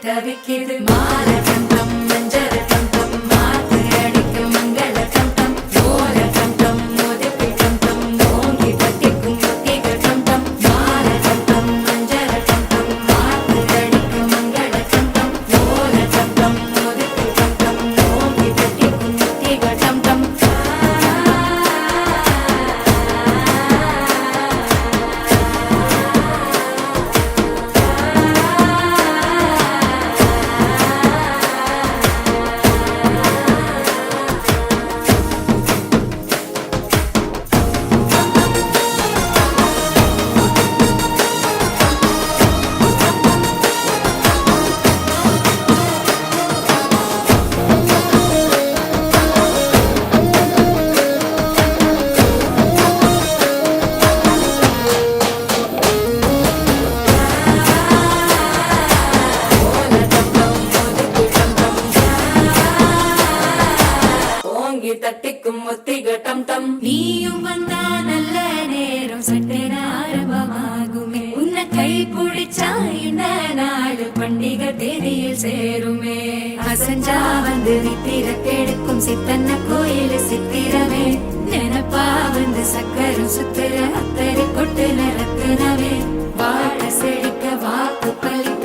தவிக்கிது மால கண்டம் மஞ்சள் கண்டம் மாத்து அடிக்கும் மங்கள கண்டம் ஓல கண்டம் மோதிப்பி கண்டம் ஓங்கி பட்டிக்கும் முத்திக கண்டம் மால கண்டம் மஞ்சள் கண்டம் மாத்து அடிக்கும் மங்கள கண்டம் ஓல கண்டம் மோதிப்பி கண்டம் ஓங்கி பட்டிக்கும் முத்திக கண்டம் தட்டிக்கும் முத்திக டம் டம் நீயும் வந்தா நல்ல நேரம் சட்டென ஆரம்பமாகுமே உன்னை கை பிடிச்சா இந்த நாடு பண்டிகை தேதியில் சேருமே அசஞ்சா வந்து நித்திர கெடுக்கும் சித்தன்ன கோயில் சித்திரமே நினப்பா வந்து சக்கரம் சுத்துற அத்தரை கொட்டு நிறத்துனவே வாழ செழிக்க வாக்கு பலி